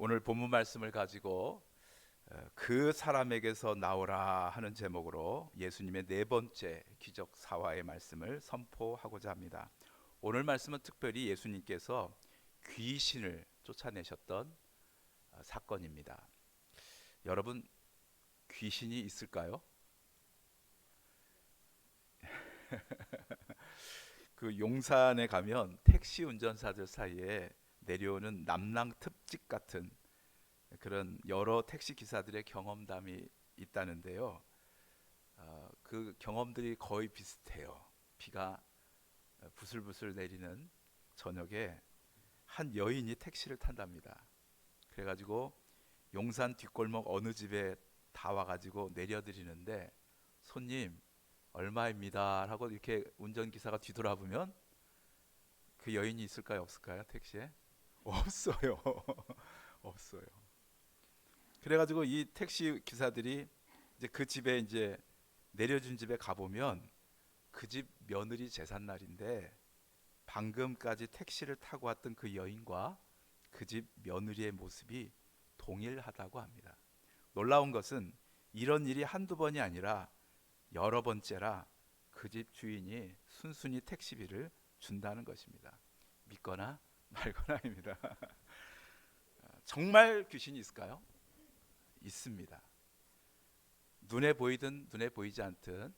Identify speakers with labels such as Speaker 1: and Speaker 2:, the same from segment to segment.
Speaker 1: 오늘 본문 말씀을 가지고 그 사람에게서 나오라 하는 제목으로 예수님의 네 번째 기적 사화의 말씀을 선포하고자 합니다. 오늘 말씀은 특별히 예수님께서 귀신을 쫓아내셨던 사건입니다. 여러분, 귀신이 있을까요? 그 용산에 가면 택시 운전사들 사이에 내려오는 남랑 특집 같은 그런 여러 택시 기사들의 경험담이 있다는데요. 그 경험들이 거의 비슷해요. 비가 부슬부슬 내리는 저녁에 한 여인이 택시를 탄답니다. 그래가지고 용산 뒷골목 어느 집에 다 와가지고 내려드리는데 손님 얼마입니다 하고 이렇게 운전기사가 뒤돌아보면 그 여인이 있을까요 없을까요 택시에? 없어요. 없어요. 그래가지고 이 택시 기사들이 이제 그 집에 이제 내려준 집에 가보면 그 집 며느리 제삿 날인데 방금까지 택시를 타고 왔던 그 여인과 그 집 며느리의 모습이 동일하다고 합니다. 놀라운 것은 이런 일이 한두 번이 아니라 여러 번째라 그 집 주인이 순순히 택시비를 준다는 것입니다. 믿거나 말거나입니다. 정말 귀신이 있을까요? 있습니다. 눈에 보이든 눈에 보이지 않든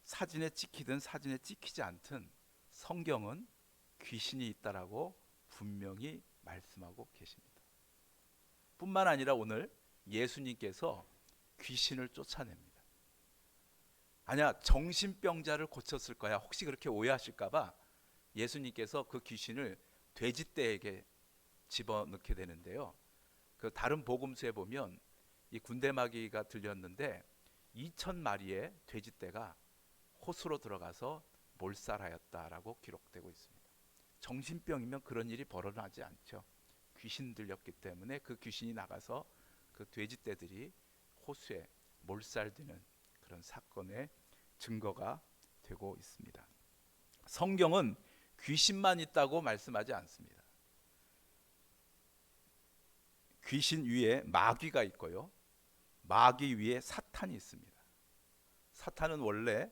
Speaker 1: 사진에 찍히든 사진에 찍히지 않든 성경은 귀신이 있다라고 분명히 말씀하고 계십니다. 뿐만 아니라 오늘 예수님께서 귀신을 쫓아냅니다. 아니야, 정신병자를 고쳤을 거야. 혹시 그렇게 오해하실까봐 예수님께서 그 귀신을 돼지떼에게 집어넣게 되는데요. 그 다른 복음서에 보면 이 군대마귀가 들렸는데 2,000마리의 돼지떼가 호수로 들어가서 몰살하였다라고 기록되고 있습니다. 정신병이면 그런 일이 벌어나지 않죠. 귀신 들렸기 때문에 그 귀신이 나가서 그 돼지떼들이 호수에 몰살되는 그런 사건의 증거가 되고 있습니다. 성경은 귀신만 있다고 말씀하지 않습니다. 귀신 위에 마귀가 있고요. 마귀 위에 사탄이 있습니다. 사탄은 원래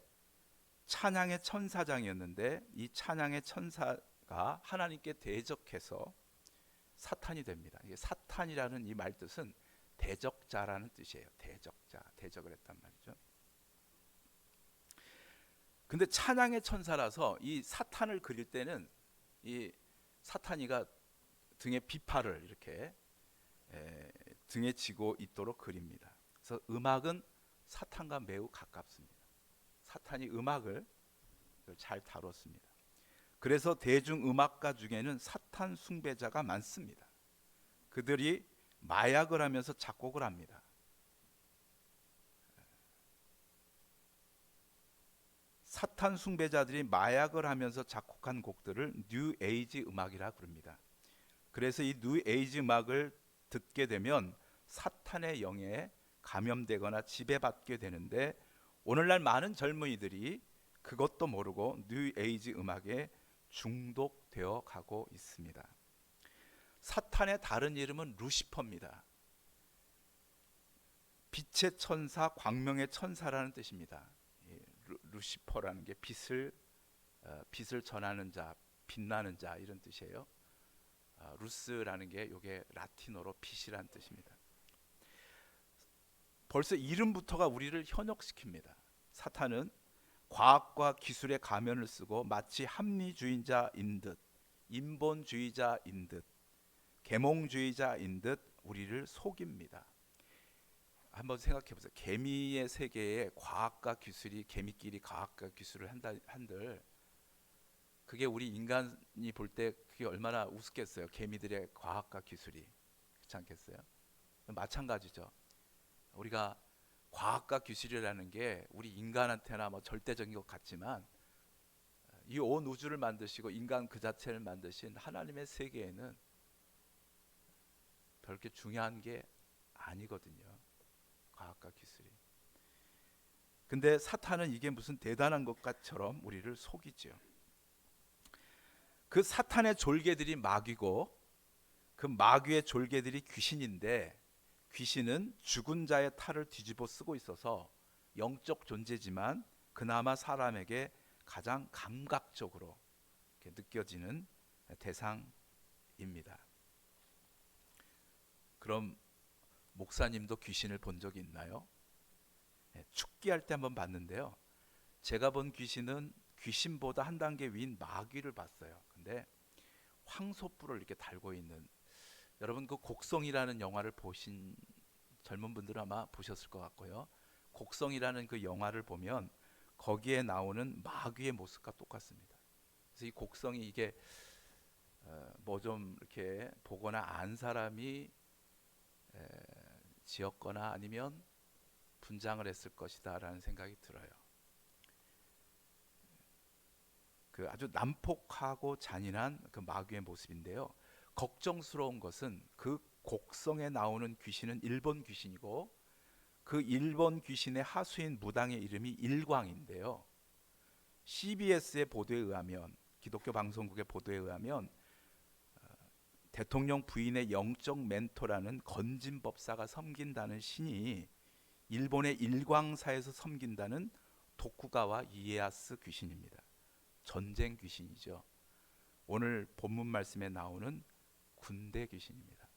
Speaker 1: 찬양의 천사장이었는데 이 찬양의 천사가 하나님께 대적해서 사탄이 됩니다. 이게 사탄이라는 이 말 뜻은 대적자라는 뜻이에요. 대적자, 대적을 했단 말이죠. 근데 찬양의 천사라서 이 사탄을 그릴 때는 이 사탄이가 등에 비파를 이렇게 등에 지고 있도록 그립니다. 그래서 음악은 사탄과 매우 가깝습니다. 사탄이 음악을 잘 다뤘습니다. 그래서 대중음악가 중에는 사탄 숭배자가 많습니다. 그들이 마약을 하면서 작곡을 합니다. 사탄 숭배자들이 마약을 하면서 작곡한 곡들을 뉴 에이지 음악이라 부릅니다. 그래서 이 뉴 에이지 음악을 듣게 되면 사탄의 영에 감염되거나 지배받게 되는데 오늘날 많은 젊은이들이 그것도 모르고 뉴 에이지 음악에 중독되어 가고 있습니다. 사탄의 다른 이름은 루시퍼입니다. 빛의 천사, 광명의 천사라는 뜻입니다. 루시퍼라는 게 빛을 전하는 자, 빛나는 자 이런 뜻이에요. 루스라는 게 이게 라틴어로 빛이라는 뜻입니다. 벌써 이름부터가 우리를 현혹시킵니다. 사탄은 과학과 기술의 가면을 쓰고 마치 합리주의자인 듯, 인본주의자인 듯, 계몽주의자인 듯 우리를 속입니다. 한번 생각해 보세요. 개미의 세계에 과학과 기술이 개미끼리 과학과 기술을 한들 그게 우리 인간이 볼 때 그게 얼마나 우습겠어요. 개미들의 과학과 기술이 그렇지 않겠어요? 마찬가지죠. 우리가 과학과 기술이라는 게 우리 인간한테나 뭐 절대적인 것 같지만 이 온 우주를 만드시고 인간 그 자체를 만드신 하나님의 세계에는 별게 중요한 게 아니거든요. 과학과 기술이. 근데 사탄은 이게 무슨 대단한 것처럼 우리를 속이죠. 그 사탄의 졸개들이 마귀고 그 마귀의 졸개들이 귀신인데 귀신은 죽은 자의 탈을 뒤집어 쓰고 있어서 영적 존재지만 그나마 사람에게 가장 감각적으로 이렇게 느껴지는 대상입니다. 그럼 목사님도 귀신을 본 적이 있나요? 축기할 때 한번 봤는데요. 제가 본 귀신은 귀신보다 한 단계 위인 마귀를 봤어요. 근데 황소뿔을 이렇게 달고 있는, 여러분 그 곡성이라는 영화를 보신 젊은 분들은 아마 보셨을 것 같고요. 곡성이라는 그 영화를 보면 거기에 나오는 마귀의 모습과 똑같습니다. 그래서 이 곡성이 이게 뭐 좀 이렇게 보거나 안 사람이 지었거나 아니면 분장을 했을 것이다라는 생각이 들어요. 그 아주 난폭하고 잔인한 그 마귀의 모습인데요. 걱정스러운 것은 그 곡성에 나오는 귀신은 일본 귀신이고 그 일본 귀신의 하수인 무당의 이름이 일광인데요. CBS의 보도에 의하면, 기독교 방송국의 보도에 의하면 대통령 부인의 영적 멘토라는 건진법사가 섬긴다는 신이 일본의 일광사에서 섬긴다는 도쿠가와 이에야스 귀신입니다. 전쟁 귀신이죠. 오늘 본문 말씀에 나오는 군대 귀신입니다.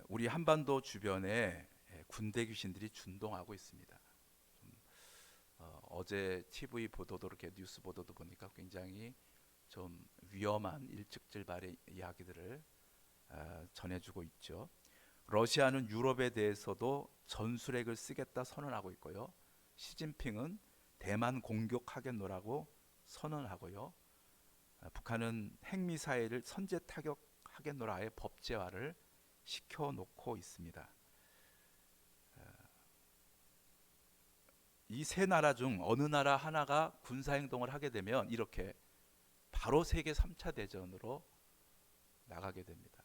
Speaker 1: 우리 한반도 주변에 군대 귀신들이 준동하고 있습니다. 어제 TV 보도도 이렇게 뉴스 보도도 보니까 굉장히 좀 위험한 일측질발의 이야기들을 전해주고 있죠. 러시아는 유럽에 대해서도 전술핵을 쓰겠다 선언하고 있고요. 시진핑은 대만 공격하겠노라고 선언하고요. 북한은 핵미사일을 선제 타격하겠노라의 법제화를 시켜놓고 있습니다. 이 세 나라 중 어느 나라 하나가 군사행동을 하게 되면 이렇게 바로 세계 3차 대전으로 나가게 됩니다.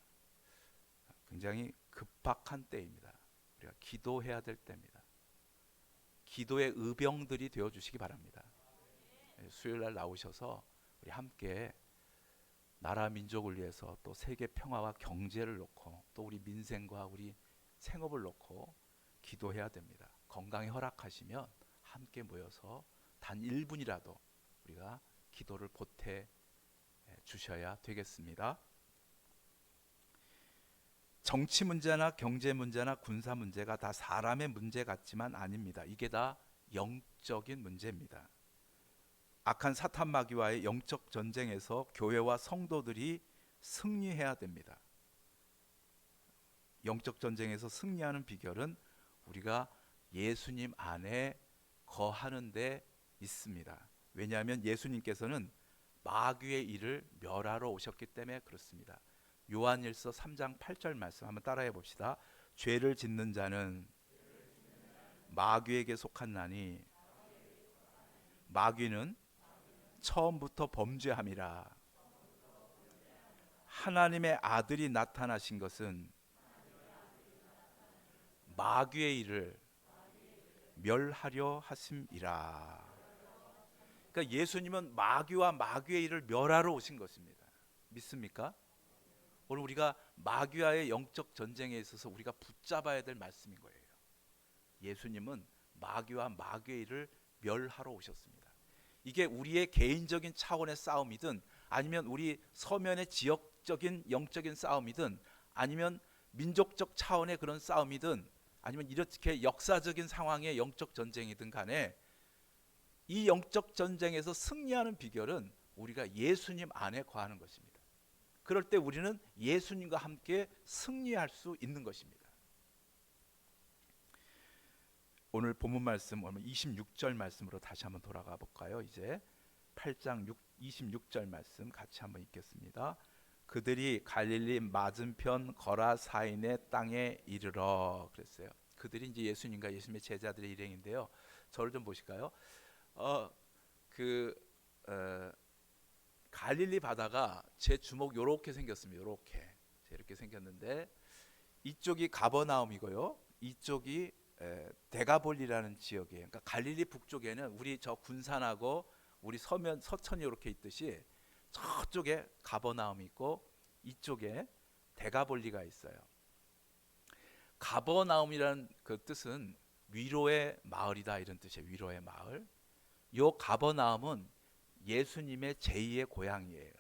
Speaker 1: 굉장히 급박한 때입니다. 우리가 기도해야 될 때입니다. 기도의 의병들이 되어주시기 바랍니다. 수요일날 나오셔서 우리 함께 나라 민족을 위해서 또 세계 평화와 경제를 놓고 또 우리 민생과 우리 생업을 놓고 기도해야 됩니다. 건강이 허락하시면 함께 모여서 단 1분이라도 우리가 기도를 보태 주셔야 되겠습니다. 정치 문제나 경제 문제나 군사 문제가 다 사람의 문제 같지만 아닙니다. 이게 다 영적인 문제입니다. 악한 사탄 마귀와의 영적 전쟁에서 교회와 성도들이 승리해야 됩니다. 영적 전쟁에서 승리하는 비결은 우리가 예수님 안에 거하는 데 있습니다. 왜냐하면 예수님께서는 마귀의 일을 멸하러 오셨기 때문에 그렇습니다. 요한일서 3장 8절 말씀 한번 따라해 봅시다. 죄를 짓는 자는 마귀에게 속한나니 마귀는 처음부터 범죄함이라. 하나님의 아들이 나타나신 것은 마귀의 일을 멸하려 하심이라. 그러니까 예수님은 마귀와 마귀의 일을 멸하러 오신 것입니다. 믿습니까? 오늘 우리가 마귀와의 영적 전쟁에 있어서 우리가 붙잡아야 될 말씀인 거예요. 예수님은 마귀와 마귀의 일을 멸하러 오셨습니다. 이게 우리의 개인적인 차원의 싸움이든 아니면 우리 서면의 지역적인 영적인 싸움이든 아니면 민족적 차원의 그런 싸움이든 아니면 이렇게 역사적인 상황의 영적 전쟁이든 간에 이 영적 전쟁에서 승리하는 비결은 우리가 예수님 안에 거하는 것입니다. 그럴 때 우리는 예수님과 함께 승리할 수 있는 것입니다. 오늘 본문 말씀 26절 말씀으로 다시 한번 돌아가 볼까요? 이제 8장 26절 말씀 같이 한번 읽겠습니다. 그들이 갈릴리 맞은편 거라사인의 땅에 이르러 그랬어요. 그들이 이제 예수님과 예수님의 제자들의 일행인데요. 저를 좀 보실까요? 갈릴리 바다가 제 주먹 요렇게 생겼습니다. 이렇게 생겼는데 이쪽이 가버나움이고요. 이쪽이 데가볼리라는 지역이에요. 그러니까 갈릴리 북쪽에는 우리 저 군산하고 우리 서천이 이렇게 있듯이 저쪽에 가버나움이 있고 이쪽에 데가볼리가 있어요. 가버나움이라는 그 뜻은 위로의 마을이다 이런 뜻이에요. 위로의 마을. 요 가버나움은 예수님의 제2의 고향이에요.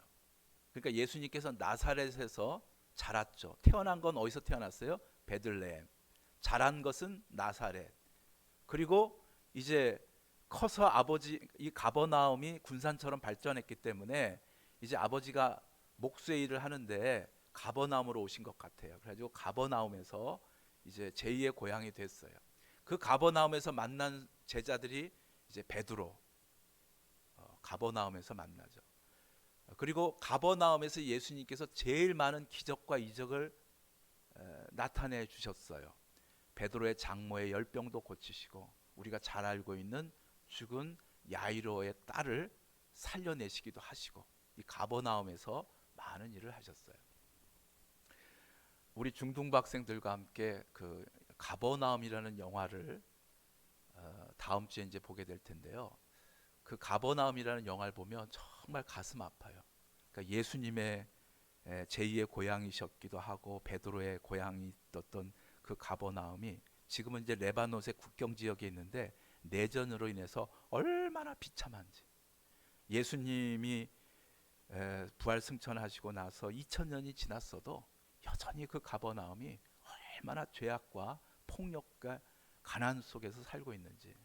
Speaker 1: 그러니까 예수님께서 나사렛에서 자랐죠. 태어난 건 어디서 태어났어요? 베들레헴. 자란 것은 나사렛. 그리고 이제 커서 아버지 이 가버나움이 군산처럼 발전했기 때문에 이제 아버지가 목수의 일을 하는데 가버나움으로 오신 것 같아요. 그래가지고 가버나움에서 이제 제2의 고향이 됐어요. 그 가버나움에서 만난 제자들이 이제 베드로, 가버나움에서 만나죠. 그리고 가버나움에서 예수님께서 제일 많은 기적과 이적을 나타내 주셨어요. 베드로의 장모의 열병도 고치시고 우리가 잘 알고 있는 죽은 야이로의 딸을 살려내시기도 하시고 이 가버나움에서 많은 일을 하셨어요. 우리 중등부 학생들과 함께 그 가버나움이라는 영화를 다음 주에 이제 보게 될 텐데요. 그 가버나움이라는 영화를 보면 정말 가슴 아파요. 그러니까 예수님의 제2의 고향이셨기도 하고 베드로의 고향이 있었던 그 가버나움이 지금은 이제 레바논의 국경 지역에 있는데 내전으로 인해서 얼마나 비참한지. 예수님이 부활 승천하시고 나서 2000년이 지났어도 여전히 그 가버나움이 얼마나 죄악과 폭력과 가난 속에서 살고 있는지.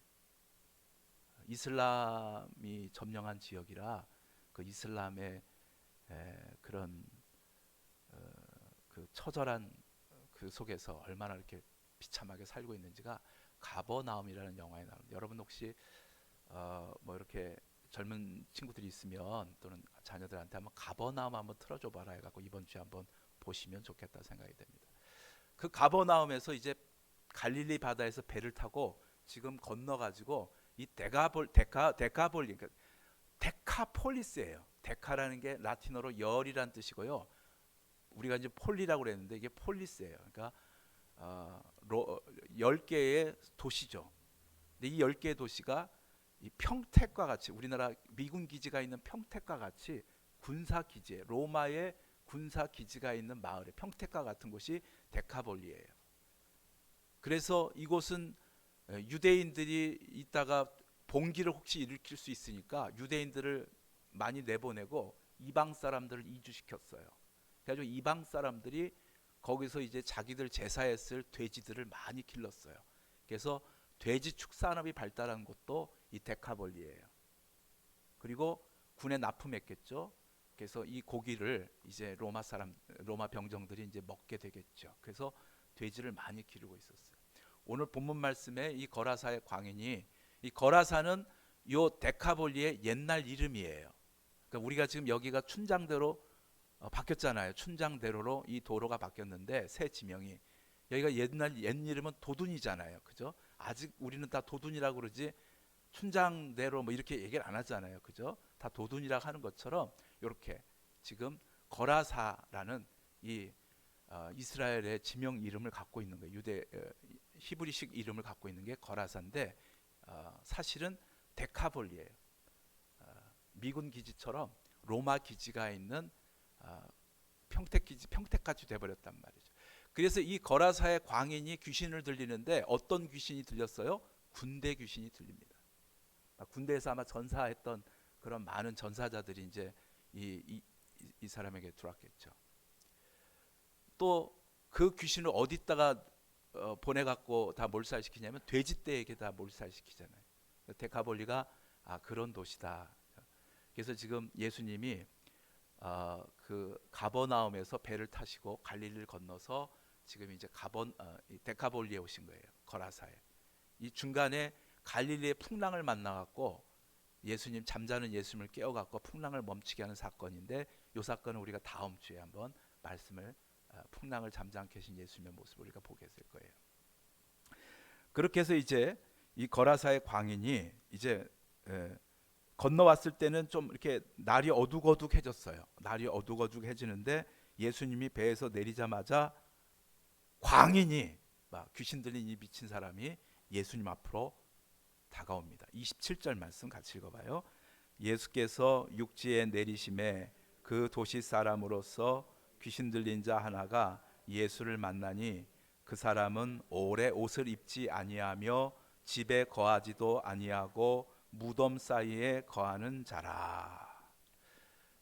Speaker 1: 이슬람이 점령한 지역이라 그 이슬람의 그런 그 처절한 그 속에서 얼마나 이렇게 비참하게 살고 있는지가 가버나움이라는 영화에 나옵니다. 여러분 혹시 뭐 이렇게 젊은 친구들이 있으면 또는 자녀들한테 한번 가버나움 한번 틀어줘 봐라 해갖고 이번 주에 한번 보시면 좋겠다 생각이 됩니다. 그 가버나움에서 이제 갈릴리 바다에서 배를 타고 지금 건너가지고 이 데카볼리 그러니까 데카폴리스예요. 데카라는 게 라틴어로 열이란 뜻이고요. 우리가 이제 폴리라고 그랬는데 이게 폴리스예요. 그러니까 10개의 도시죠. 근데 이 10개의 도시가 이 평택과 같이 우리나라 미군 기지가 있는 평택과 같이 군사 기지에 로마의 군사 기지가 있는 마을에 평택과 같은 곳이 데카볼리예요. 그래서 이곳은 유대인들이 있다가 봉기를 혹시 일으킬 수 있으니까 유대인들을 많이 내보내고 이방 사람들을 이주시켰어요. 그래가지고 이방 사람들이 거기서 이제 자기들 제사했을 돼지들을 많이 길렀어요. 그래서 돼지 축산업이 발달한 곳도 이 데카볼리예요. 그리고 군에 납품했겠죠. 그래서 이 고기를 이제 로마 병정들이 이제 먹게 되겠죠. 그래서 돼지를 많이 기르고 있었어요. 오늘 본문 말씀에 이 거라사의 광인이 이 거라사는 요 데카볼리의 옛날 이름이에요. 그러니까 우리가 지금 여기가 춘장대로 바뀌었잖아요. 춘장대로로 이 도로가 바뀌었는데 새 지명이 여기가 옛 이름은 도둔이잖아요. 그죠? 아직 우리는 다 도둔이라고 그러지 춘장대로 뭐 이렇게 얘기를 안 하잖아요. 그죠? 다 도둔이라고 하는 것처럼 이렇게 지금 거라사라는 이 이스라엘의 지명 이름을 갖고 있는 거예요. 히브리식 이름을 갖고 있는 게 거라사인데 사실은 데카볼리예요. 미군 기지처럼 로마 기지가 있는 평택까지 돼버렸단 말이죠. 그래서 이 거라사의 광인이 귀신을 들리는데 어떤 귀신이 들렸어요? 군대 귀신이 들립니다. 군대에서 아마 전사했던 그런 많은 전사자들이 이제 이 사람에게 들어왔겠죠. 또 그 귀신을 어디다가 보내갖고 다 몰살시키냐면 돼지떼에게 다 몰살시키잖아요. 데카볼리가 그런 도시다. 그래서 지금 예수님이 그 가버나움에서 배를 타시고 갈릴리를 건너서 지금 이제 데카볼리에 오신 거예요. 거라사에. 이 중간에 갈릴리의 풍랑을 만나갖고 예수님 잠자는 예수님을 깨워갖고 풍랑을 멈추게 하는 사건인데 이 사건은 우리가 다음 주에 한번 말씀을 풍랑을 잠잠케 하신 예수님의 모습을 우리가 보게 될 거예요. 그렇게 해서 이제 이 거라사의 광인이 이제 건너왔을 때는 좀 이렇게 날이 어둑어둑해졌어요. 날이 어둑어둑해지는데 예수님이 배에서 내리자마자 광인이 막 귀신 들린 이 미친 사람이 예수님 앞으로 다가옵니다. 27절 말씀 같이 읽어봐요. 예수께서 육지에 내리심에 그 도시 사람으로서 귀신 들린 자 하나가 예수를 만나니 그 사람은 오래 옷을 입지 아니하며 집에 거하지도 아니하고 무덤 사이에 거하는 자라.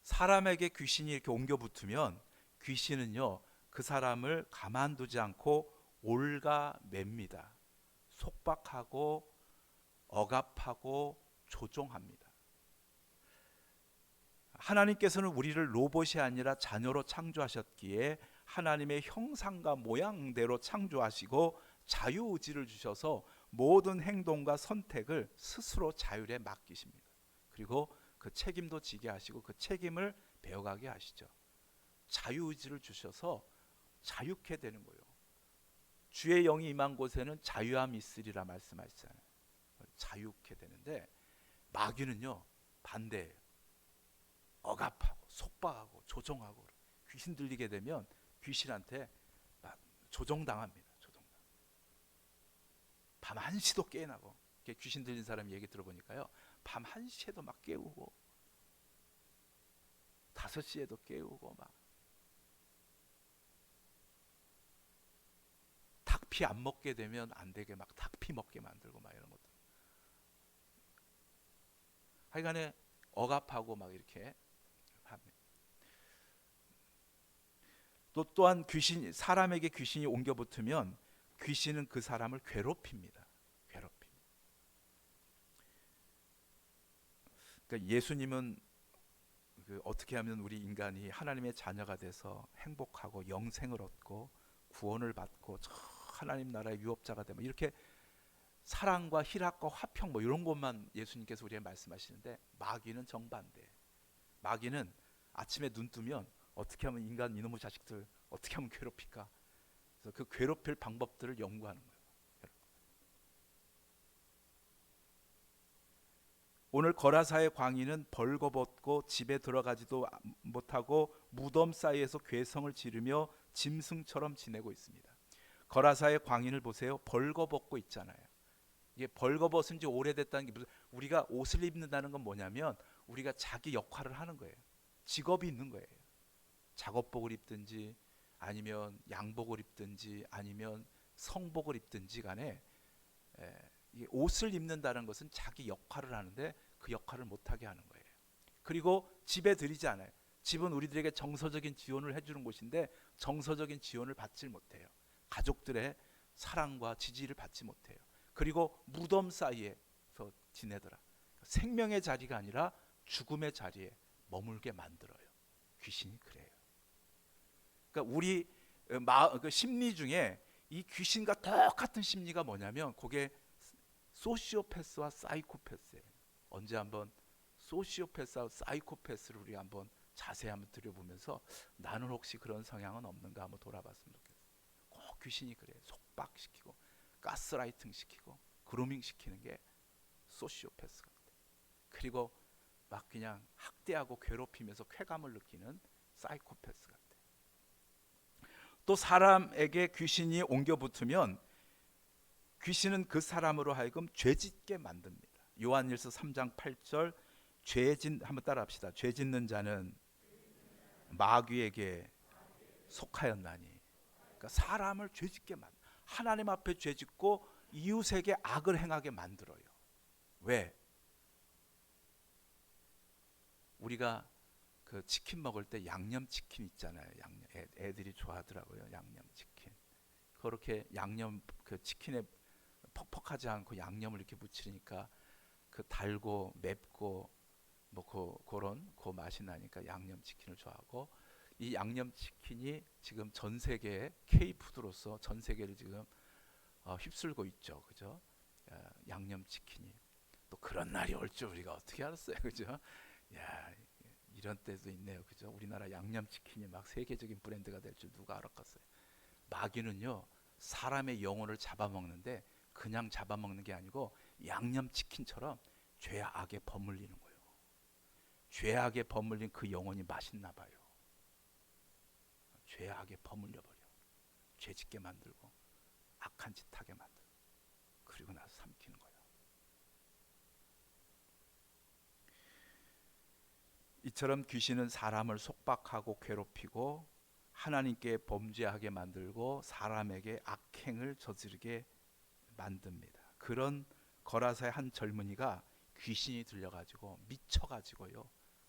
Speaker 1: 사람에게 귀신이 이렇게 옮겨 붙으면 귀신은요 그 사람을 가만두지 않고 올가맵니다. 속박하고 억압하고 조종합니다. 하나님께서는 우리를 로봇이 아니라 자녀로 창조하셨기에 하나님의 형상과 모양대로 창조하시고 자유의지를 주셔서 모든 행동과 선택을 스스로 자율에 맡기십니다. 그리고 그 책임도 지게 하시고 그 책임을 배워가게 하시죠. 자유의지를 주셔서 자유케 되는 거예요. 주의 영이 임한 곳에는 자유함이 있으리라 말씀하시잖아요. 자유케 되는데 마귀는요 반대예요. 억압하고 속박하고 조종하고 귀신 들리게 되면 귀신한테 막 조종당합니다. 밤 1시도 깨어나고 귀신 들린 사람 얘기 들어보니까요 밤 1시에도 막 깨우고 5시에도 깨우고 막 닭피 안 먹게 되면 안 되게 막 닭피 먹게 만들고 막 이런 것들. 하여간에 억압하고 막 이렇게 합니다. 또한 귀신 사람에게 귀신이 옮겨 붙으면 귀신은 그 사람을 괴롭힙니다. 그러니까 예수님은 어떻게 하면 우리 인간이 하나님의 자녀가 돼서 행복하고 영생을 얻고 구원을 받고 하나님 나라의 유업자가 되면 이렇게 사랑과 희락과 화평 뭐 이런 것만 예수님께서 우리에게 말씀하시는데 마귀는 정반대. 마귀는 아침에 눈 뜨면 어떻게 하면 인간 이놈의 자식들 어떻게 하면 괴롭힐까? 그래서 그 괴롭힐 방법들을 연구하는 거예요. 오늘 거라사의 광인은 벌거벗고 집에 들어가지도 못하고 무덤 사이에서 괴성을 지르며 짐승처럼 지내고 있습니다. 거라사의 광인을 보세요. 벌거벗고 있잖아요. 이게 벌거벗은 지 오래됐다는 게 무슨, 우리가 옷을 입는다는 건 뭐냐면 우리가 자기 역할을 하는 거예요. 직업이 있는 거예요. 작업복을 입든지 아니면 양복을 입든지 아니면 성복을 입든지 간에 이게 옷을 입는다는 것은 자기 역할을 하는데 그 역할을 못하게 하는 거예요. 그리고 집에 들이지 않아요. 집은 우리들에게 정서적인 지원을 해주는 곳인데 정서적인 지원을 받지 못해요. 가족들의 사랑과 지지를 받지 못해요. 그리고 무덤 사이에서 지내더라. 생명의 자리가 아니라 죽음의 자리에 머물게 만들어요. 귀신이 그래요. 그러니까 우리 그 심리 중에 이 귀신과 똑같은 심리가 뭐냐면 그게 소시오패스와 사이코패스예요. 언제 한번 소시오패스와 사이코패스를 우리 한번 자세히 한번 들여보면서 나는 혹시 그런 성향은 없는가 한번 돌아봤으면 좋겠어요. 꼭 귀신이 그래요. 속박시키고 가스라이팅 시키고 그루밍 시키는 게 소시오패스 같아요. 그리고 막 그냥 학대하고 괴롭히면서 쾌감을 느끼는 사이코패스 같아요. 또 사람에게 귀신이 옮겨 붙으면 귀신은 그 사람으로 하여금 죄짓게 만듭니다. 요한일서 3장 8절 한번 따라합시다. 죄 짓는 자는 마귀에게 속하였나니. 그러니까 사람을 죄짓게 만들. 하나님 앞에 죄짓고 이웃에게 악을 행하게 만들어요. 왜? 우리가 그 치킨 먹을 때 양념 치킨 있잖아요. 애들이 좋아하더라고요. 양념 치킨. 그렇게 양념 그 치킨에 퍽퍽하지 않고 양념을 이렇게 묻히니까 그 달고 맵고 뭐 그런 그 맛이 나니까 양념 치킨을 좋아하고 이 양념 치킨이 지금 전 세계 K푸드로서 전 세계를 지금 휩쓸고 있죠. 그죠? 양념 치킨이 또 그런 날이 올 줄 우리가 어떻게 알았어요. 그죠? 야, 이런 때도 있네요. 그죠? 우리나라 양념 치킨이 막 세계적인 브랜드가 될 줄 누가 알았겠어요. 마귀는요. 사람의 영혼을 잡아먹는데 그냥 잡아먹는 게 아니고 양념치킨처럼 죄악에 버물리는 거예요. 죄악에 버물린 그 영혼이 맛있나 봐요. 죄악에 버물려 버려. 죄짓게 만들고 악한 짓 하게 만들고 그리고 나서 삼키는 거예요. 이처럼 귀신은 사람을 속박하고 괴롭히고 하나님께 범죄하게 만들고 사람에게 악행을 저지르게 만듭니다. 그런 거라사의 한 젊은이가 귀신이 들려가지고 미쳐가지고요,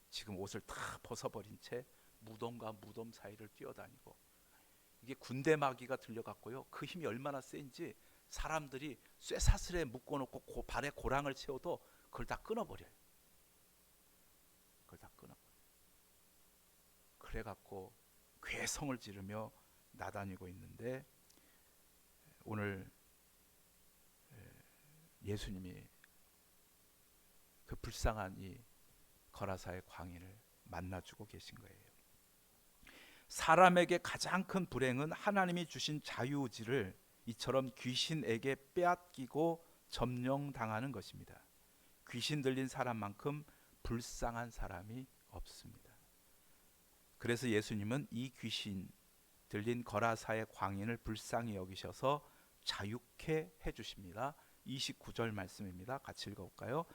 Speaker 1: 지금 옷을 다 벗어버린 채 무덤과 무덤 사이를 뛰어다니고, 이게 군대 마귀가 들려갔고요, 그 힘이 얼마나 센지 사람들이 쇠사슬에 묶어놓고 발에 고랑을 채워도 그걸 다 끊어버려요. 그걸 다 끊어버려요. 그래갖고 괴성을 지르며 나다니고 있는데, 오늘 예수님이 그 불쌍한 이 거라사의 광인을 만나주고 계신 거예요. 사람에게 가장 큰 불행은 하나님이 주신 자유의지를 이처럼 귀신에게 빼앗기고 점령당하는 것입니다. 귀신 들린 사람만큼 불쌍한 사람이 없습니다. 그래서 예수님은 이 귀신 들린 거라사의 광인을 불쌍히 여기셔서 자유케 해주십니다. 29절 말씀입니다. 같이 읽어볼까요?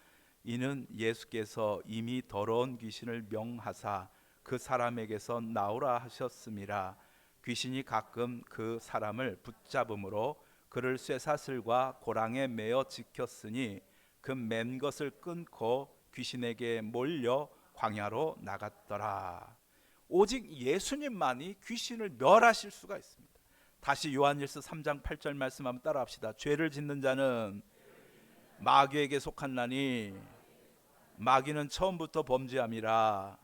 Speaker 1: 이는 예수께서 이미 더러운 귀신을 명하사 그 사람에게서 나오라 하셨음이라. 귀신이 가끔 그 사람을 붙잡음으로 그를 쇠사슬과 고랑에 매어 지켰으니 그 맨 것을 끊고 귀신에게 몰려 광야로 나갔더라. 오직 예수님만이 귀신을 멸하실 수가 있습니다. 다시 요한일서 3장 8절 말씀 한번 따라합시다. 죄를 짓는 자는 마귀에게 속한나니 마귀는 처음부터 범죄함이라.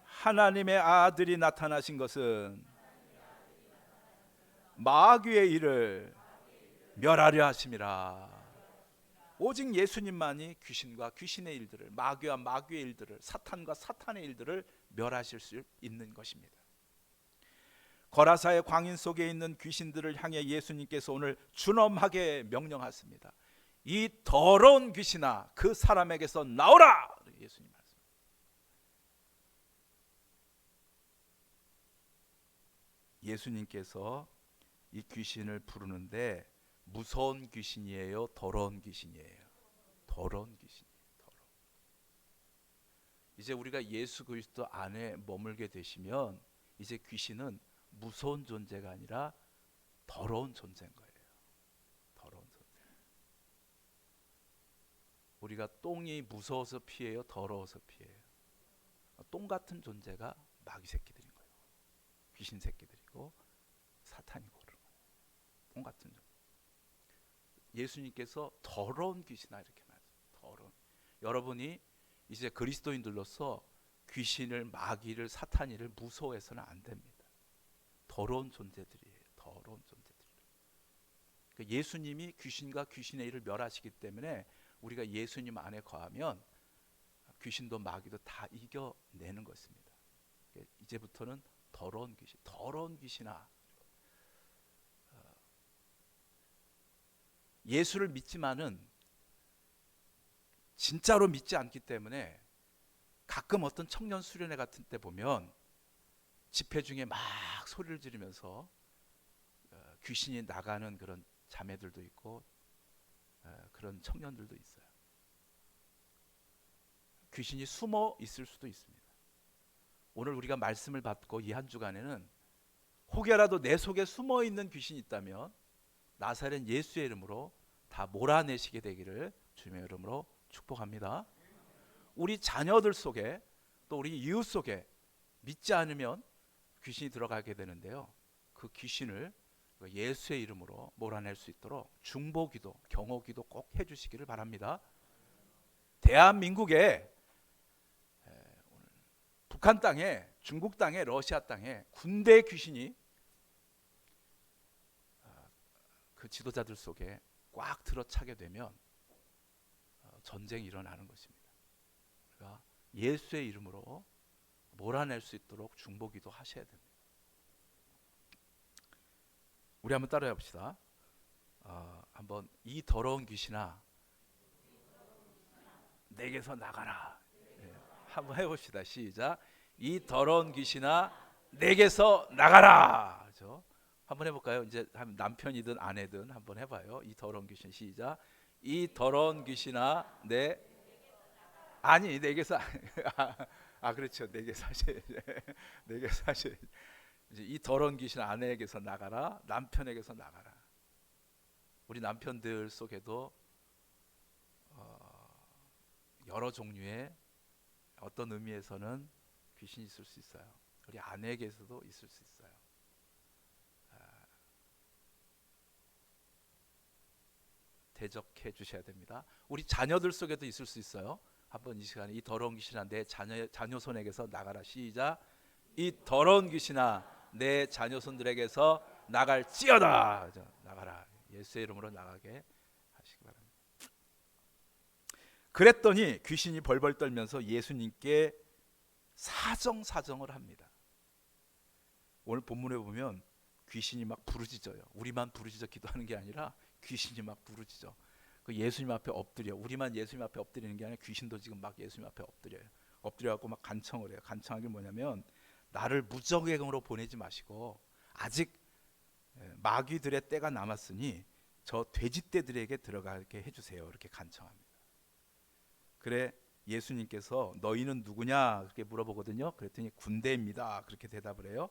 Speaker 1: 하나님의 아들이 나타나신 것은 마귀의 일을 멸하려 하심이라. 오직 예수님만이 귀신과 귀신의 일들을, 마귀와 마귀의 일들을, 사탄과 사탄의 일들을 멸하실 수 있는 것입니다. 거라사의 광인 속에 있는 귀신들을 향해 예수님께서 오늘 준엄하게 명령하십니다. 이 더러운 귀신아, 그 사람에게서 나오라! 예수님 말씀. 예수님께서 이 귀신을 부르는데 무서운 귀신이에요? 더러운 귀신이에요? 더러운 귀신이에요. 더러운. 이제 우리가 예수 그리스도 안에 머물게 되시면 이제 귀신은 무서운 존재가 아니라 더러운 존재인 거예요. 더러운 존재. 우리가 똥이 무서워서 피해요? 더러워서 피해요? 똥 같은 존재가 마귀 새끼들인 거예요. 귀신 새끼들이고 사탄이고 그런 거예요. 똥 같은 존재. 예수님께서 더러운 귀신아 이렇게 말씀하세요. 더러운. 여러분이 이제 그리스도인들로서 귀신을, 마귀를, 사탄이를 무서워해서는 안 됩니다. 더러운 존재들이에요. 더러운 존재들. 그러니까 예수님이 귀신과 귀신의 일을 멸하시기 때문에 우리가 예수님 안에 거하면 귀신도 마귀도 다 이겨내는 것입니다. 이제부터는 더러운 귀신, 더러운 귀신아. 예수를 믿지만은 진짜로 믿지 않기 때문에 가끔 어떤 청년 수련회 같은 때 보면 집회 중에 막 소리를 지르면서 귀신이 나가는 그런 자매들도 있고 그런 청년들도 있어요. 귀신이 숨어 있을 수도 있습니다. 오늘 우리가 말씀을 받고 이 한 주간에는 혹여라도 내 속에 숨어 있는 귀신이 있다면 나사렛 예수의 이름으로 다 몰아내시게 되기를 주님의 이름으로 축복합니다. 우리 자녀들 속에 또 우리 이웃 속에 믿지 않으면 귀신이 들어가게 되는데요, 그 귀신을 예수의 이름으로 몰아낼 수 있도록 중보기도, 경호기도 꼭 해주시기를 바랍니다. 대한민국에, 북한 땅에, 중국 땅에, 러시아 땅에 군대 귀신이 그 지도자들 속에 꽉 들어차게 되면 전쟁이 일어나는 것입니다. 그러니까 예수의 이름으로 몰아낼 수 있도록 중보기도 하셔야 됩니다. 우리 한번 따라해 봅시다. 한번 이 더러운 귀신아 내게서 나가라. 네, 한번 해봅시다. 시작. 이 더러운 귀신아 내게서 나가라. 그렇죠? 한번 해볼까요? 이제 남편이든 아내든 한번 해봐요. 이 더러운 귀신. 시작. 이 더러운 귀신아 내게서 아 그렇죠. 내게 사실 내게 사실 이제 이 더러운 귀신 아내에게서 나가라, 남편에게서 나가라. 우리 남편들 속에도 여러 종류의 어떤 의미에서는 귀신이 있을 수 있어요. 우리 아내에게서도 있을 수 있어요. 대적해 주셔야 됩니다. 우리 자녀들 속에도 있을 수 있어요. 한번 이 시간에 이 더러운 귀신아 내 자녀 손에게서 나가라. 시작. 이 더러운 귀신아 내 자녀 손들에게서 나갈지어다. 나가라. 예수의 이름으로 나가게 하시기 바랍니다. 그랬더니 귀신이 벌벌 떨면서 예수님께 사정을 합니다. 오늘 본문에 보면 귀신이 막 부르짖어요. 우리만 부르짖어 기도하는 게 아니라 귀신이 막 부르짖어. 그 예수님 앞에 엎드려. 우리만 예수님 앞에 엎드리는 게 아니라 귀신도 지금 막 예수님 앞에 엎드려요. 엎드려갖고 막 간청을 해요. 간청하기 뭐냐면 나를 무적행으로 보내지 마시고 아직 마귀들의 때가 남았으니 저 돼지떼들에게 들어가게 해주세요. 이렇게 간청합니다. 그래 예수님께서 너희는 누구냐 그렇게 물어보거든요. 그랬더니 군대입니다. 그렇게 대답을 해요.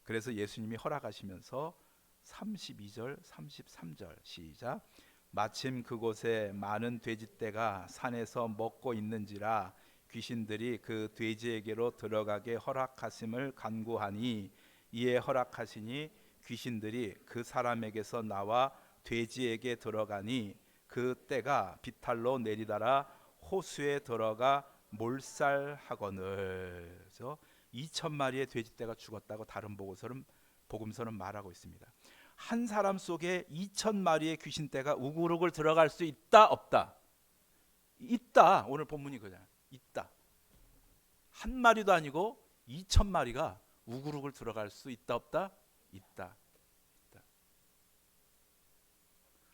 Speaker 1: 그래서 예수님이 허락하시면서 32절 33절 시작. 마침 그곳에 많은 돼지떼가 산에서 먹고 있는지라 귀신들이 그 돼지에게로 들어가게 허락하심을 간구하니 이에 허락하시니 귀신들이 그 사람에게서 나와 돼지에게 들어가니 그 떼가 비탈로 내리다라 호수에 들어가 몰살하거늘. 그래서 2,000마리의 돼지떼가 죽었다고 다른 복음서는 말하고 있습니다. 한 사람 속에 2,000마리의 귀신떼가 우글우글 들어갈 수 있다 없다? 있다. 오늘 본문이 그잖아요. 있다. 한 마리도 아니고 2,000마리가 우글우글 들어갈 수 있다 없다? 있다. 있다.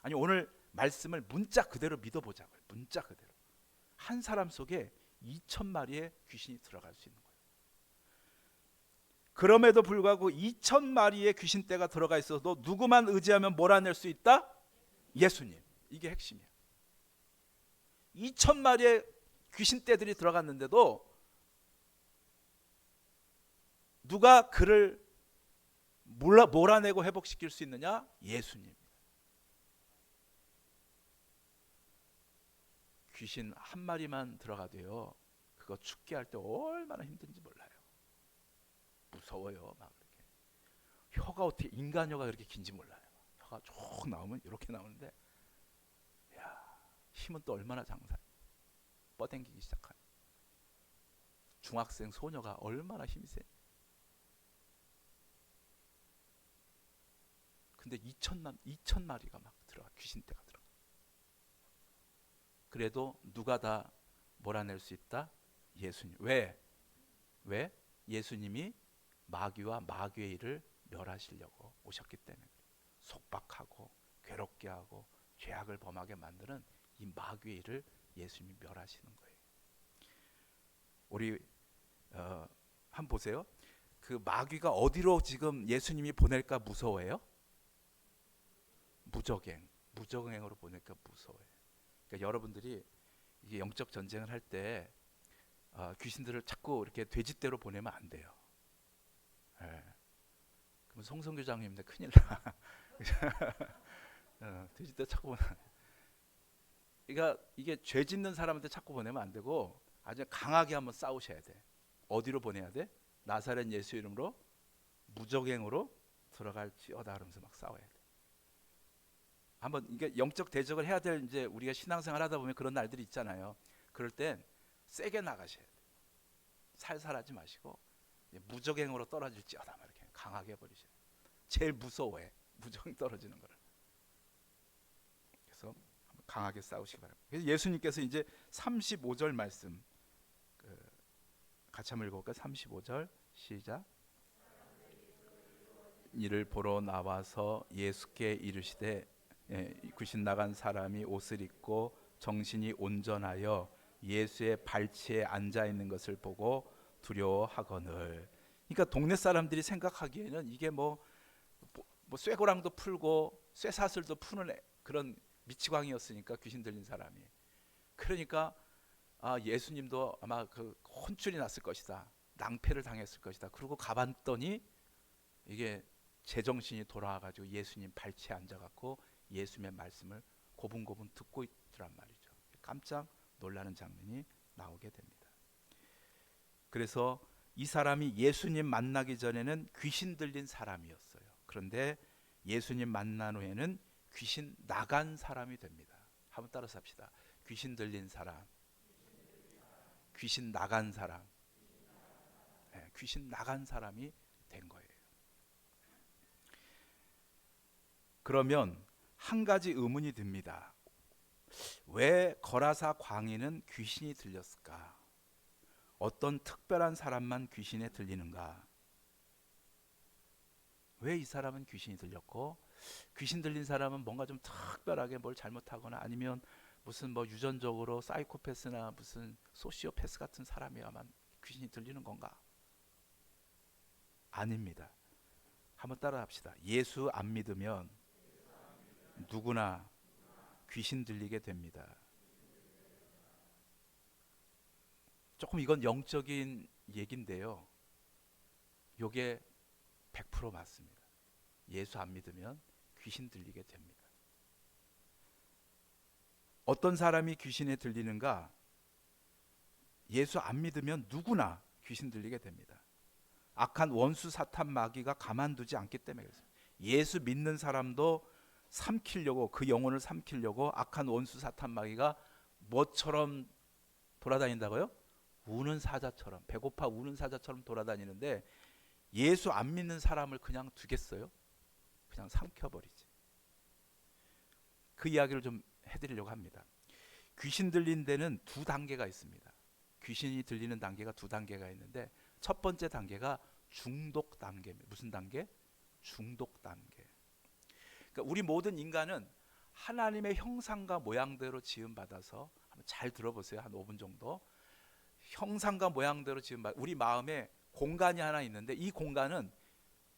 Speaker 1: 아니 오늘 말씀을 문자 그대로 믿어보자고요. 문자 그대로. 한 사람 속에 2,000마리의 귀신이 들어갈 수 있는 거예요. 그럼에도 불구하고 2,000마리의 귀신떼가 들어가 있어도 누구만 의지하면 몰아낼 수 있다? 예수님. 이게 핵심이야. 2,000마리의 귀신떼들이 들어갔는데도 누가 그를 몰아내고 회복시킬 수 있느냐? 예수님. 귀신 한 마리만 들어가도요. 그거 죽게 할 때 얼마나 힘든지 몰라요. 무서워요. 막 이렇게. 혀가 어떻게 인간 혀가 그렇게 긴지 몰라요. 혀가 쭉 나오면 이렇게 나오는데, 야 힘은 또 얼마나 장사해. 뻗당기기 시작하네. 중학생 소녀가 얼마나 힘이 세. 근데 2,000마리가 막 들어가. 귀신떼가 들어가. 그래도 누가 다 몰아낼 수 있다? 예수님. 왜? 예수님이 마귀와 마귀의 일을 멸하시려고 오셨기 때문에. 속박하고 괴롭게 하고 죄악을 범하게 만드는 이 마귀의 일을 예수님이 멸하시는 거예요. 우리 한번 보세요. 그 마귀가 어디로 지금 예수님이 보낼까 무서워해요? 무적행으로 보낼까 무서워해요. 그러니까 여러분들이 이게 영적 전쟁을 할 때 귀신들을 자꾸 이렇게 돼지떼로 보내면 안 돼요. 네. 그럼 송성교장님인데 큰일 나. 돼지떼 자꾸 보내면. 그러니까 이게 죄 짓는 사람한테 자꾸 보내면 안 되고 아주 강하게 한번 싸우셔야 돼. 어디로 보내야 돼? 나사렛 예수 이름으로 무적행으로 들어갈지어다 하면서 막 싸워야 돼. 한번 이게 영적 대적을 해야 될 이제 우리가 신앙생활 하다 보면 그런 날들이 있잖아요. 그럴 땐 세게 나가셔야 돼요. 살살하지 마시고 무적행으로 떨어질지어다 막 이렇게 강하게 해버리셔야 돼요. 제일 무서워해. 무적행 떨어지는 거를. 그래서 강하게 싸우시기 바랍니다. 그래서 예수님께서 이제 35절 말씀 같이 한번 읽어볼까요? 35절 시작. 이를 보러 나와서 예수께 이르시되 귀신 나간 사람이 옷을 입고 정신이 온전하여 예수의 발치에 앉아 있는 것을 보고 두려워하거늘. 그러니까 동네 사람들이 생각하기에는 이게 뭐 쇠고랑도 풀고 쇠사슬도 푸는 그런 미치광이었으니까 귀신 들린 사람이. 그러니까 예수님도 아마 그 혼쭐이 났을 것이다. 낭패를 당했을 것이다. 그러고 가봤더니 이게 제정신이 돌아와가지고 예수님 발치에 앉아갖고 예수님의 말씀을 고분고분 듣고 있더란 말이죠. 깜짝 놀라는 장면이 나오게 됩니다. 그래서 이 사람이 예수님 만나기 전에는 귀신 들린 사람이었어요. 그런데 예수님 만난 후에는 귀신 나간 사람이 됩니다. 한번 따라서 합시다. 귀신 들린 사람, 귀신 나간 사람, 네, 귀신 나간 사람이 된 거예요. 그러면 한 가지 의문이 듭니다. 왜 거라사 광인은 귀신이 들렸을까? 어떤 특별한 사람만 귀신에 들리는가? 왜 이 사람은 귀신이 들렸고, 귀신 들린 사람은 뭔가 좀 특별하게 뭘 잘못하거나 아니면 무슨 뭐 유전적으로 사이코패스나 무슨 소시오패스 같은 사람이야만 귀신이 들리는 건가? 아닙니다. 한번 따라 합시다. 예수 안 믿으면 누구나 귀신 들리게 됩니다. 조금 이건 영적인 얘기인데요. 요게 100% 맞습니다. 예수 안 믿으면 귀신 들리게 됩니다. 어떤 사람이 귀신에 들리는가? 예수 안 믿으면 누구나 귀신 들리게 됩니다. 악한 원수 사탄 마귀가 가만두지 않기 때문에 그렇습니다. 예수 믿는 사람도 삼키려고, 그 영혼을 삼키려고 악한 원수 사탄 마귀가 뭐처럼 돌아다닌다고요? 우는 사자처럼, 배고파 우는 사자처럼 돌아다니는데 예수 안 믿는 사람을 그냥 두겠어요? 그냥 삼켜버리지. 그 이야기를 좀 해드리려고 합니다. 귀신 들린 데는 두 단계가 있습니다. 귀신이 들리는 단계가 두 단계가 있는데 첫 번째 단계가 중독 단계입니다. 무슨 단계? 중독 단계. 그러니까 우리 모든 인간은 하나님의 형상과 모양대로 지음받아서, 한번 잘 들어보세요. 한 5분 정도. 형상과 모양대로 지음받아, 우리 마음에 공간이 하나 있는데 이 공간은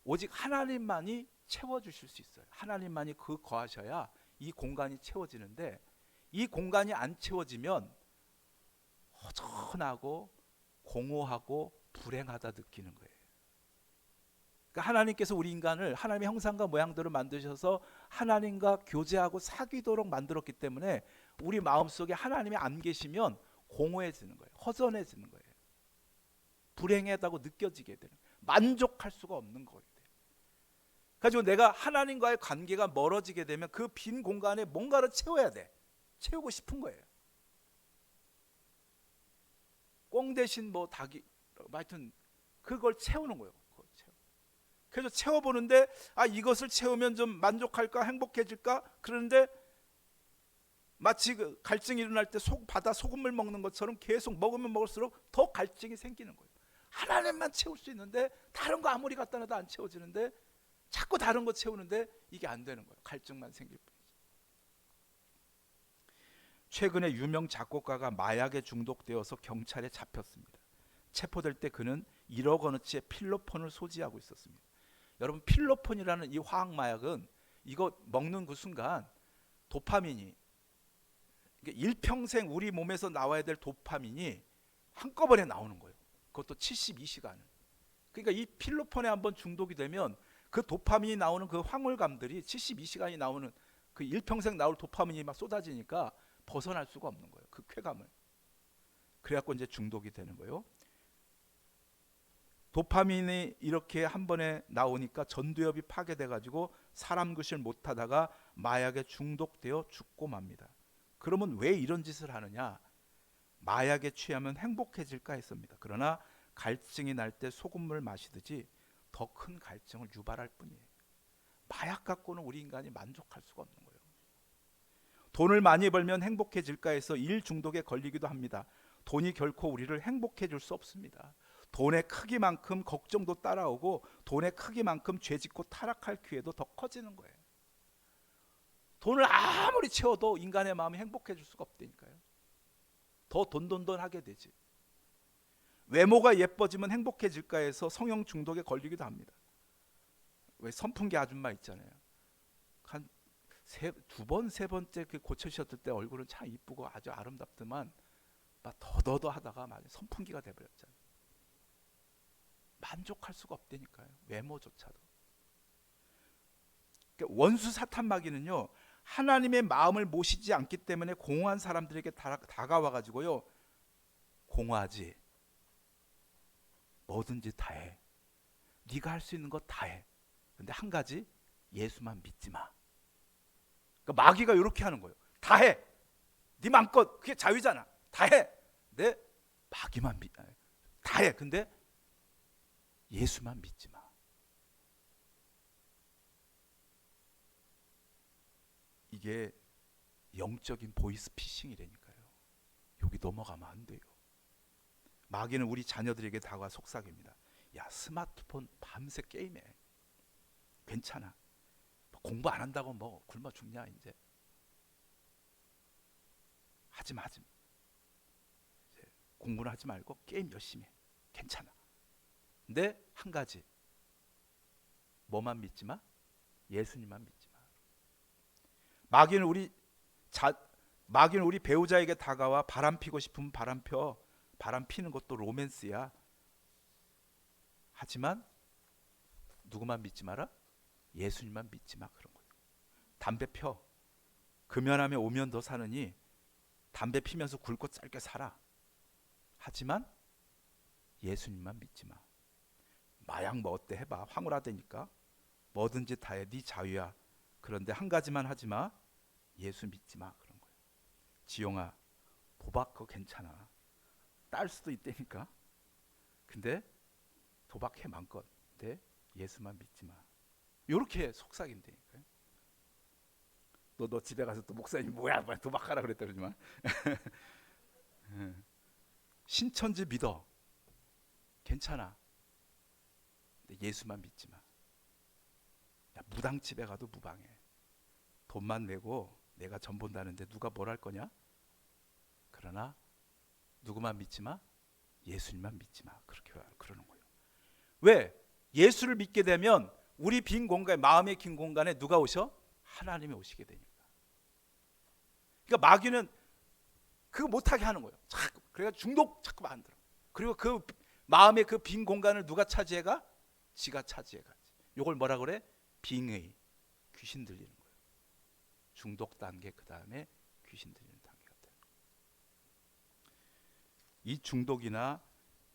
Speaker 1: 오직 하나님만이 채워주실 수 있어요. 하나님만이 그 거하셔야 이 공간이 채워지는데 이 공간이 안 채워지면 허전하고 공허하고 불행하다 느끼는 거예요. 그러니까 하나님께서 우리 인간을 하나님의 형상과 모양대로 만드셔서 하나님과 교제하고 사귀도록 만들었기 때문에 우리 마음속에 하나님이 안 계시면 공허해지는 거예요. 허전해지는 거예요. 불행하다고 느껴지게 되는, 만족할 수가 없는 거예요. 가지고 내가 하나님과의 관계가 멀어지게 되면 그 빈 공간에 뭔가를 채워야 돼. 채우고 싶은 거예요. 꽁 대신 뭐 닭이, 하여튼 그걸 채우는 거예요. 그래서 채워보는데 이것을 채우면 좀 만족할까, 행복해질까? 그런데 마치 그 갈증이 일어날 때 바다 소금물 먹는 것처럼 계속 먹으면 먹을수록 더 갈증이 생기는 거예요. 하나님만 채울 수 있는데 다른 거 아무리 갖다 놔도 안 채워지는데 자꾸 다른 거 채우는데 이게 안 되는 거예요. 갈증만 생길 뿐이죠. 최근에 유명 작곡가가 마약에 중독되어서 경찰에 잡혔습니다. 체포될 때 그는 1억 원어치의 필로폰을 소지하고 있었습니다. 여러분, 필로폰이라는 이 화학마약은 이거 먹는 그 순간 도파민이, 일평생 우리 몸에서 나와야 될 도파민이 한꺼번에 나오는 거예요. 그것도 72시간을. 그러니까 이 필로폰에 한번 중독이 되면 그 도파민이 나오는 그 황홀감들이 72시간이 나오는 그 일평생 나올 도파민이 막 쏟아지니까 벗어날 수가 없는 거예요. 그 쾌감을. 그래갖고 이제 중독이 되는 거예요. 도파민이 이렇게 한 번에 나오니까 전두엽이 파괴돼가지고 사람 구실 못하다가 마약에 중독되어 죽고 맙니다. 그러면 왜 이런 짓을 하느냐? 마약에 취하면 행복해질까 했습니다. 그러나 갈증이 날 때 소금물 마시듯이 더 큰 갈증을 유발할 뿐이에요. 마약 갖고는 우리 인간이 만족할 수가 없는 거예요. 돈을 많이 벌면 행복해질까 해서 일 중독에 걸리기도 합니다. 돈이 결코 우리를 행복해 줄 수 없습니다. 돈의 크기만큼 걱정도 따라오고 돈의 크기만큼 죄짓고 타락할 기회도 더 커지는 거예요. 돈을 아무리 채워도 인간의 마음이 행복해 줄 수가 없다니까요. 더 돈돈돈하게 되지. 외모가 예뻐지면 행복해질까 해서 성형 중독에 걸리기도 합니다. 왜 선풍기 아줌마 있잖아요. 한 두 번, 세 번째 그 고쳐주셨을 때 얼굴은 참 이쁘고 아주 아름답더만 막 더더더 하다가 막 선풍기가 돼버렸잖아요. 만족할 수가 없다니까요. 외모조차도. 그러니까 원수 사탄 마귀는요, 하나님의 마음을 모시지 않기 때문에 공허한 사람들에게 다가와 가지고요, 공허하지, 뭐든지 다 해, 네가 할 수 있는 거 다 해. 근데 한 가지, 예수만 믿지 마. 그러니까 마귀가 이렇게 하는 거예요. 다 해, 네 맘껏, 그게 자유잖아. 다 해. 근데 마귀만 다 해. 근데 예수만 믿지 마. 이게 영적인 보이스피싱이라니까요. 여기 넘어가면 안 돼요. 마귀는 우리 자녀들에게 다가와 속삭입니다. 야, 스마트폰 밤새 게임해. 괜찮아. 공부 안 한다고 뭐 굶어 죽냐 이제. 하지 마. 이제 공부는 하지 말고 게임 열심히 해. 괜찮아. 근데 한 가지, 뭐만 믿지 마? 예수님만 믿지 마. 마귀는 우리 배우자에게 다가와 바람 피고 싶으면 바람 펴. 바람 피는 것도 로맨스야. 하지만 누구만 믿지 마라? 예수님만 믿지 마. 그런 거예요. 담배 펴. 금연하며 오면 더 사느니 담배 피면서 굵고 짧게 살아. 하지만 예수님만 믿지 마. 마약 뭐 어때 해봐. 황홀하다니까. 뭐든지 다 해. 네 자유야. 그런데 한 가지만 하지 마. 예수 믿지 마. 그런 거예요. 지용아, 도박 그거 괜찮아. 딸 수도 있다니까. 근데 도박해 마음껏. 근데 예수만 믿지 마. 이렇게 속삭인다니까요. 너 집에 가서 또 목사님 뭐야 도박하라 그랬더니만 신천지 믿어. 괜찮아. 근데 예수만 믿지 마. 야, 무당집에 가도 무방해. 돈만 내고 내가 전 본다는데 누가 뭘 할 거냐? 그러나 누구만 믿지 마? 예수님만 믿지 마. 그렇게 그러는 거예요. 왜? 예수를 믿게 되면 우리 빈 공간, 마음의 긴 공간에 누가 오셔? 하나님이 오시게 되니까. 그러니까 마귀는 그거 못하게 하는 거예요. 그래서 중독 자꾸 만들어. 그리고 그 마음의 그 빈 공간을 누가 차지해가? 지가 차지해가지. 이걸 뭐라 그래? 빙의, 귀신 들리는 거예요. 중독 단계, 그 다음에 귀신 들리는 단계가 돼요. 이 중독이나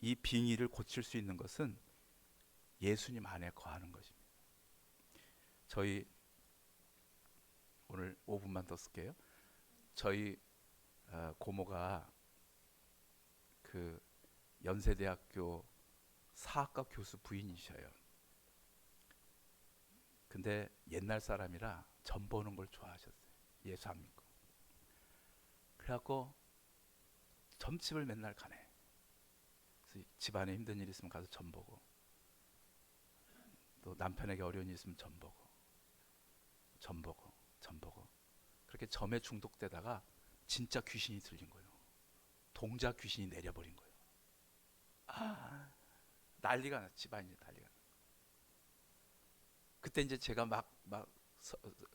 Speaker 1: 이 빙의를 고칠 수 있는 것은 예수님 안에 거하는 것입니다. 저희 오늘 5분만 더 쓸게요. 저희 고모가 그 연세대학교 사학과 교수 부인이셔요. 근데 옛날 사람이라 점 보는 걸 좋아하셨어요. 예수 안 믿고. 그래갖고 점집을 맨날 가네. 그래서 집안에 힘든 일 있으면 가서 점 보고, 또 남편에게 어려운 일 있으면 점 보고. 그렇게 점에 중독되다가 진짜 귀신이 들린 거예요. 동자 귀신이 내려버린 거예요. 난리가 나, 집안이 난리가 나. 그때 이제 제가 막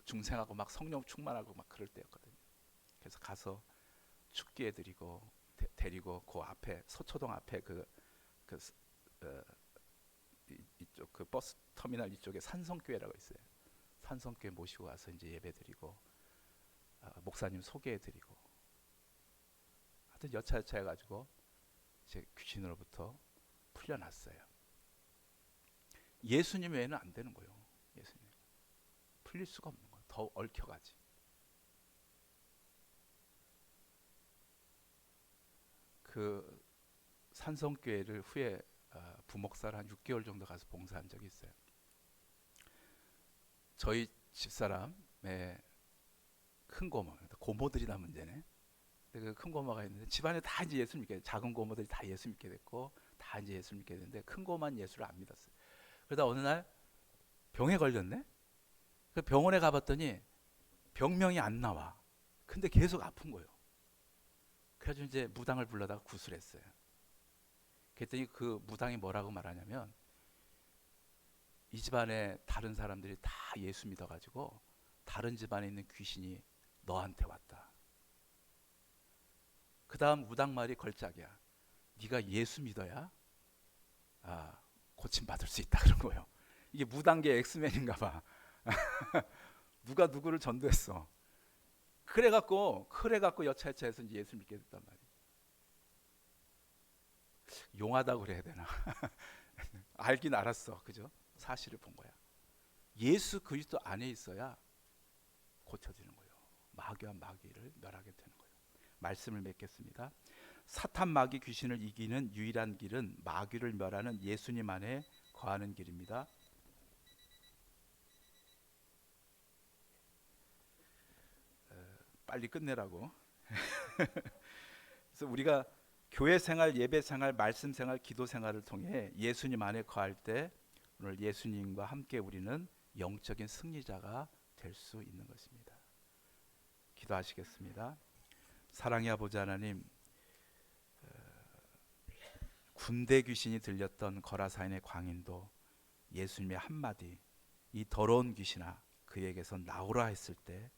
Speaker 1: 중생하고 막 성령 충만하고 막 그럴 때였거든요. 그래서 가서 축기해 드리고 데리고 그 앞에 서초동 앞에 이쪽 그 버스 터미널 이쪽에 산성교회라고 있어요. 산성교회 모시고 와서 이제 예배드리고 목사님 소개해드리고, 하여튼 여차여차 해가지고 제 귀신으로부터 풀려났어요. 예수님 외에는 안 되는 거예요. 예수님 풀릴 수가 없는 거예요. 더 얽혀가지. 그 산성교회를 후에 부목사를 한 6개월 정도 가서 봉사한 적이 있어요. 저희 집사람의 큰 고모, 고모들이나 문제네. 그 큰 고모가 있는데 집안에 다 이제 예수 믿게, 작은 고모들이 다 예수 믿게 됐고 다 이제 예수 믿게 됐는데 큰 고모만 예수를 안 믿었어요. 그러다 어느 날 병에 걸렸네. 그 병원에 가봤더니 병명이 안 나와. 근데 계속 아픈 거예요. 그래서 이제 무당을 불러다가 구술했어요. 그랬더니 그 무당이 뭐라고 말하냐면, 이 집안에 다른 사람들이 다 예수 믿어가지고 다른 집안에 있는 귀신이 너한테 왔다. 그 다음 우당말이 걸작이야. 네가 예수 믿어야 고침받을 수 있다 그런 거예요. 이게 무단계 엑스맨인가 봐. 누가 누구를 전도했어. 그래갖고 여차여차해서 이제 예수 믿게 됐단 말이에요. 용하다고 그래야 되나? 알긴 알았어, 그죠? 사실을 본 거야. 예수 그리스도 안에 있어야 고쳐지는 거예요. 마귀와 마귀를 멸하게 되는 거예요. 말씀을 맺겠습니다. 사탄 마귀 귀신을 이기는 유일한 길은 마귀를 멸하는 예수님 안에 거하는 길입니다. 빨리 끝내라고. 그래서 우리가 교회 생활, 예배 생활, 말씀 생활, 기도 생활을 통해 예수님 안에 거할 때 오늘 예수님과 함께 우리는 영적인 승리자가 될 수 있는 것입니다. 기도하시겠습니다. 사랑의 아버지 하나님, 군대 귀신이 들렸던 거라사인의 광인도 예수님의 한마디, 이 더러운 귀신아 그에게서 나오라 했을 때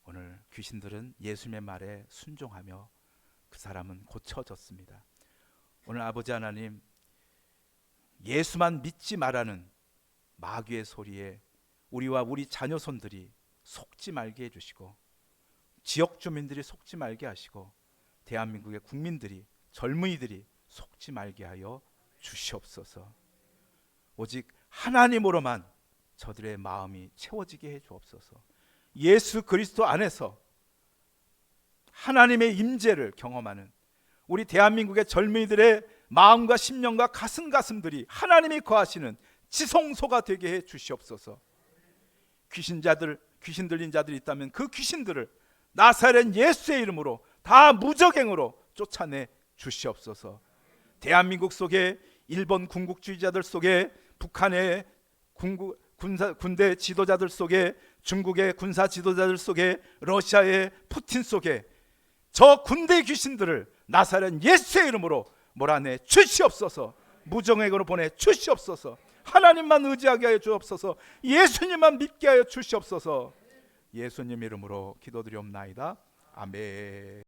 Speaker 1: 오늘 귀신들은 예수님의 말에 순종하며 그 사람은 고쳐졌습니다. 오늘 아버지 하나님, 예수만 믿지 말라는 마귀의 소리에 우리와 우리 자녀손들이 속지 말게 해주시고, 지역 주민들이 속지 말게 하시고, 대한민국의 국민들이, 젊은이들이 속지 말게 하여 주시옵소서. 오직 하나님으로만 저들의 마음이 채워지게 해 주옵소서. 예수 그리스도 안에서 하나님의 임재를 경험하는 우리 대한민국의 젊은이들의 마음과 심령과 가슴들이 하나님이 거하시는 지성소가 되게 해 주시옵소서. 귀신 들린 자들이 있다면 그 귀신들을 나사렛 예수의 이름으로 다 무적행으로 쫓아내 주시옵소서. 대한민국 속에 일본 군국주의자들 속에, 북한의 군대 지도자들 속에, 중국의 군사 지도자들 속에, 러시아의 푸틴 속에 저 군대 귀신들을 나사렛 예수의 이름으로 몰아내 주시옵소서. 무정액으로 보내 주시옵소서. 하나님만 의지하게 하여 주옵소서. 예수님만 믿게 하여 주시옵소서. 예수님 이름으로 기도드리옵나이다. 아멘.